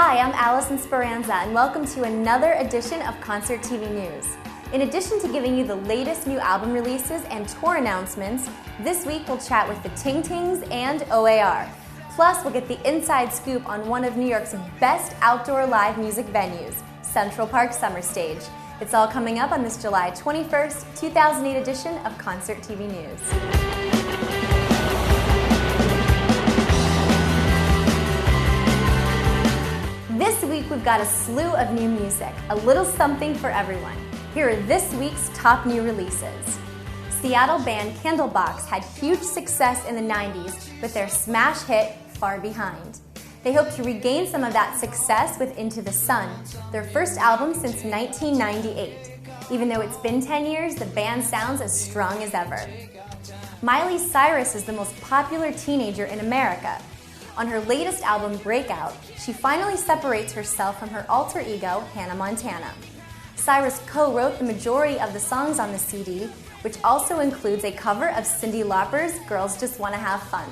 Hi, I'm Allison Speranza, and welcome to another edition of Concert TV News. In addition to giving you the latest new album releases and tour announcements, this week we'll chat with the Ting Tings and OAR. Plus, we'll get the inside scoop on one of New York's best outdoor live music venues, Central Park Summer Stage. It's all coming up on this July 21st, 2008 edition of Concert TV News. This week we've got a slew of new music, a little something for everyone. Here are this week's top new releases. Seattle band Candlebox had huge success in the 90s with their smash hit, Far Behind. They hope to regain some of that success with Into the Sun, their first album since 1998. Even though it's been 10 years, the band sounds as strong as ever. Miley Cyrus is the most popular teenager in America. On her latest album, Breakout, she finally separates herself from her alter ego, Hannah Montana. Cyrus co-wrote the majority of the songs on the CD, which also includes a cover of Cyndi Lauper's Girls Just Wanna Have Fun.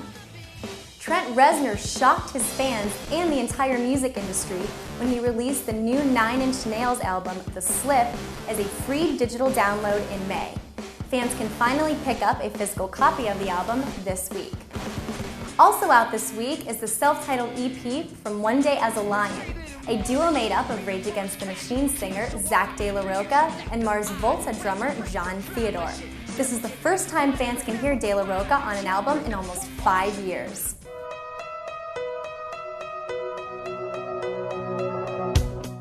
Trent Reznor shocked his fans and the entire music industry when he released the new Nine Inch Nails album, The Slip, as a free digital download in May. Fans can finally pick up a physical copy of the album this week. Also out this week is the self-titled EP from One Day as a Lion, a duo made up of Rage Against the Machine singer Zack de la Rocha and Mars Volta drummer Jon Theodore. This is the first time fans can hear De La Rocha on an album in almost 5 years.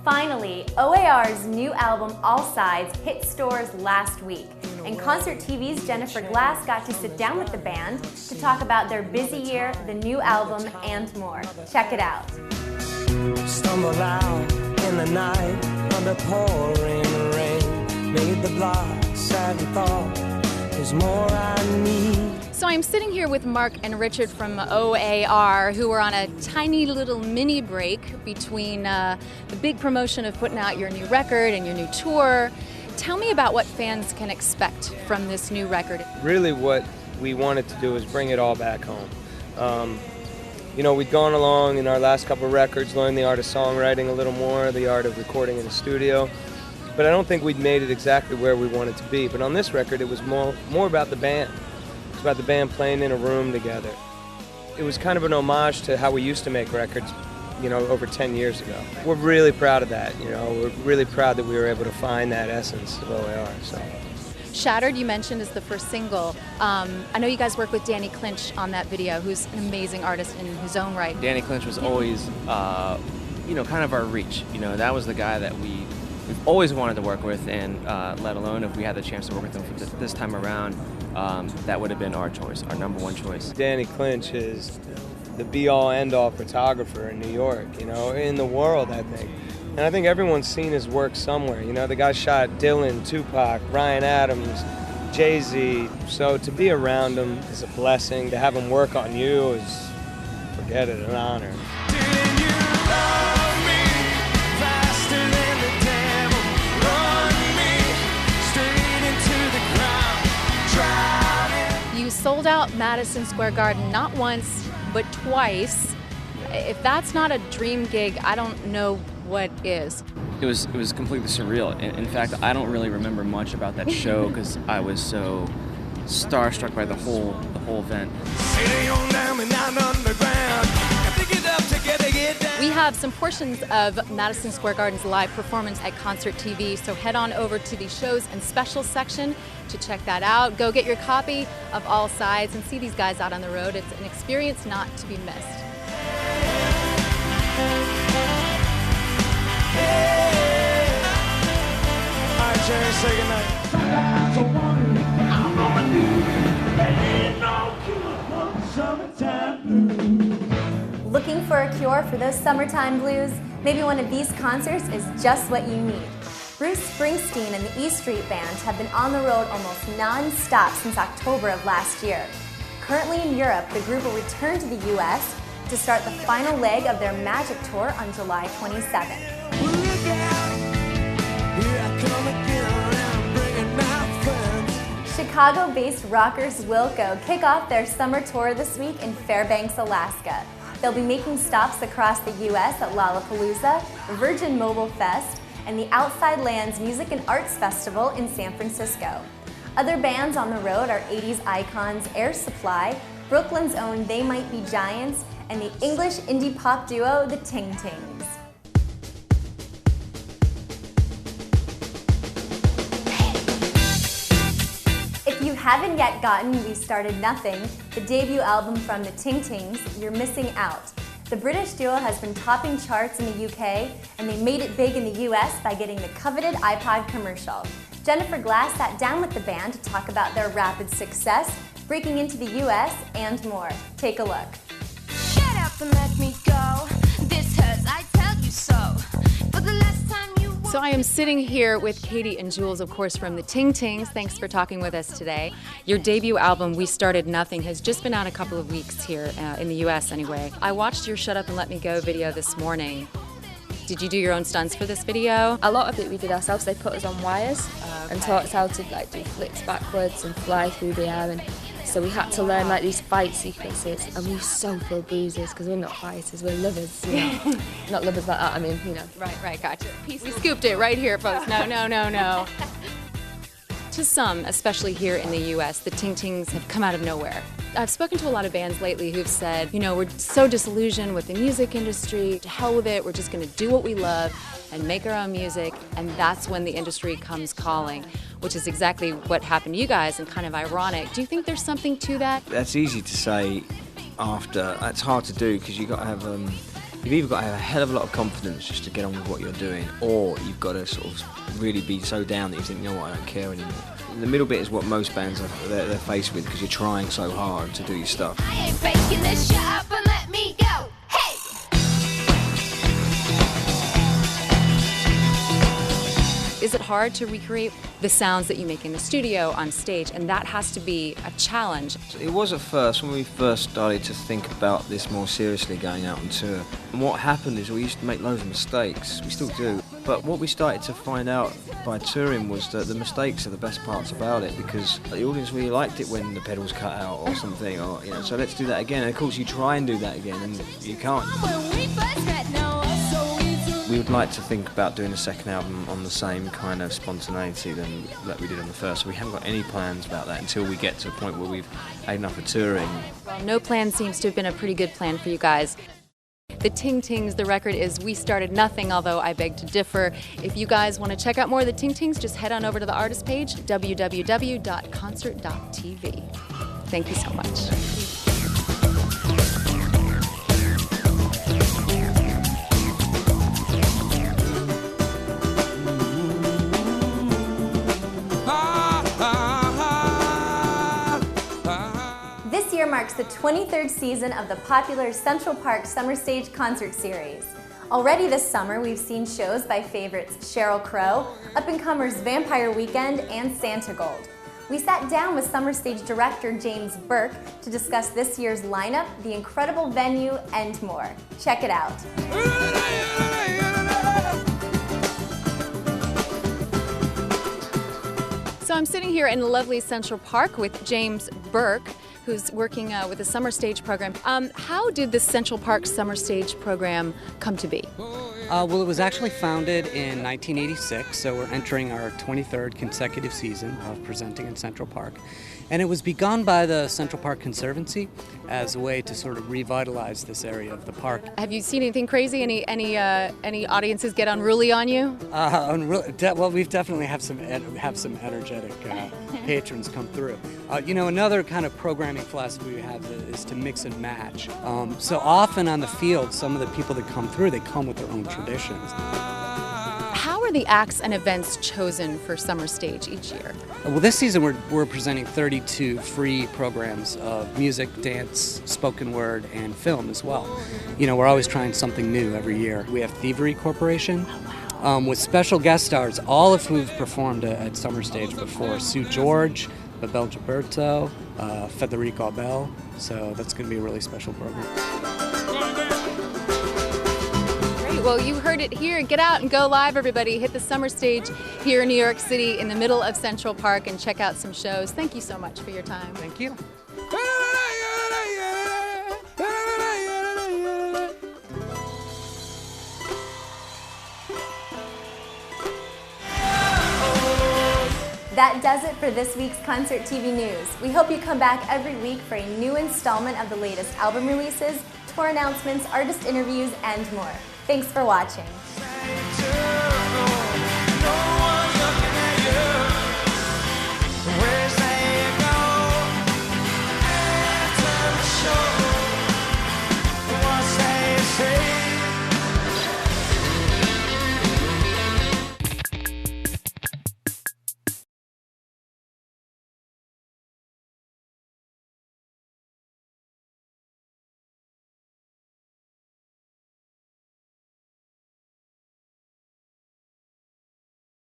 Finally, OAR's new album All Sides hit stores last week, and Concert TV's Jennifer Glass got to sit down with the band to talk about their busy year, the new album, and more. Check it out. Stumble out in the night under pouring rain, made the block sad and thought there's more I need. So I'm sitting here with Mark and Richard from OAR, who are on a tiny little mini break between the big promotion of putting out your new record and your new tour. Tell me about what fans can expect from this new record. Really what we wanted to do is bring it all back home. We'd gone along in our last couple of records, learned the art of songwriting a little more, the art of recording in the studio, but I don't think we'd made it exactly where we wanted to be. But on this record, it was more about the band. It was about the band playing in a room together. It was kind of an homage to how we used to make records, over 10 years ago. We're really proud of that, We're really proud that we were able to find that essence of OAR. So. Shattered, you mentioned, is the first single. I know you guys work with Danny Clinch on that video, who's an amazing artist in his own right. Danny Clinch was always, kind of our reach. That was the guy that we've always wanted to work with, and let alone if we had the chance to work with him for this time around, that would have been our choice, our number one choice. Danny Clinch is the be-all, end-all photographer in New York, in the world, I think. And I think everyone's seen his work somewhere. The guy shot Dylan, Tupac, Bryan Adams, Jay-Z. So to be around him is a blessing. To have him work on you is, forget it, an honor. You sold out Madison Square Garden not once, but twice. If that's not a dream gig, I don't know what is. It was completely surreal. In fact, I don't really remember much about that show because I was so starstruck by the whole event. We have some portions of Madison Square Garden's live performance at Concert TV, so head on over to the shows and specials section to check that out. Go get your copy of All Sides and see these guys out on the road. It's an experience not to be missed. All right, Jerry, say goodnight. Looking for a cure for those summertime blues? Maybe one of these concerts is just what you need. Bruce Springsteen and the E Street Band have been on the road almost non-stop since October of last year. Currently in Europe, the group will return to the U.S. to start the final leg of their Magic Tour on July 27th. Chicago-based rockers Wilco kick off their summer tour this week in Fairbanks, Alaska. They'll be making stops across the U.S. at Lollapalooza, Virgin Mobile Fest, and the Outside Lands Music and Arts Festival in San Francisco. Other bands on the road are 80s icons Air Supply, Brooklyn's own They Might Be Giants, and the English indie pop duo The Ting Tings. If you haven't yet gotten We Started Nothing, the debut album from The Ting Tings, you're missing out. The British duo has been topping charts in the UK, and they made it big in the US by getting the coveted iPod commercial. Jennifer Glass sat down with the band to talk about their rapid success, breaking into the US, and more. Take a look. Shut up and let me go. This hurts, I tell you so. For the last time you So I am sitting here with Katie and Jules, of course, from the Ting Tings. Thanks for talking with us today. Your debut album, We Started Nothing, has just been out a couple of weeks here in the US anyway. I watched your Shut Up and Let Me Go video this morning. Did you do your own stunts for this video? A lot of it we did ourselves. They put us on wires and taught us how to like do flips backwards and fly through the air, and so we had to learn like these fight sequences, and we were so full of bruises because we're not fighters, we're lovers. You know? Not lovers like that, I mean, you know. Right, gotcha. We scooped it right here, folks. No. To some, especially here in the US, the Ting Tings have come out of nowhere. I've spoken to a lot of bands lately who've said, you know, we're so disillusioned with the music industry, to hell with it, we're just going to do what we love and make our own music, and that's when the industry comes calling, which is exactly what happened to you guys and kind of ironic. Do you think there's something to that? That's easy to say after. That's hard to do because you've got to have you've either got to have a hell of a lot of confidence just to get on with what you're doing, or you've got to sort of really be so down that you think, you know what, I don't care anymore. The middle bit is what most bands they're faced with because you're trying so hard to do your stuff. I ain't faking this, shut up and let me go. Hey! Is it hard to recreate the sounds that you make in the studio on stage? And that has to be a challenge. It was at first, when we first started to think about this more seriously, going out on tour. And what happened is we used to make loads of mistakes. We still do. But what we started to find out by touring was that the mistakes are the best parts about it, because the audience really liked it when the pedals cut out or something, or you know. So let's do that again. And of course, you try and do that again, and you can't. When we first met, no, it's so easy. We would like to think about doing a second album on the same kind of spontaneity that we did on the first. So we haven't got any plans about that until we get to a point where we've had enough of touring. Well, no plan seems to have been a pretty good plan for you guys. The Ting Tings, the record is We Started Nothing, although I beg to differ. If you guys want to check out more of the Ting Tings, just head on over to the artist page, www.concert.tv. Thank you so much. This year marks the 23rd season of the popular Central Park Summer Stage Concert Series. Already this summer, we've seen shows by favorites Sheryl Crow, up-and-comers Vampire Weekend, and Santa Gold. We sat down with Summer Stage director James Burke to discuss this year's lineup, the incredible venue, and more. Check it out. So I'm sitting here in lovely Central Park with James Burke, who's working with the Summer Stage program. How did the Central Park Summer Stage program come to be? Well, it was actually founded in 1986, so we're entering our 23rd consecutive season of presenting in Central Park. And it was begun by the Central Park Conservancy as a way to sort of revitalize this area of the park. Have you seen anything crazy? Any audiences get unruly on you? Well, we've definitely have some energetic patrons come through. Another kind of programming philosophy we have is to mix and match. So often on the field, some of the people that come through, they come with their own traditions. How are the acts and events chosen for Summer Stage each year? Well, this season we're presenting 32 free programs of music, dance, spoken word, and film as well. We're always trying something new every year. We have Thievery Corporation with special guest stars, all of who've performed at Summer Stage before. Sue George, Babel Gilberto, Federico Abel. So that's going to be a really special program. Well, you heard it here. Get out and go live, everybody. Hit the Summer Stage here in New York City in the middle of Central Park and check out some shows. Thank you so much for your time. Thank you. That does it for this week's Concert TV News. We hope you come back every week for a new installment of the latest album releases, tour announcements, artist interviews, and more. Thanks for watching.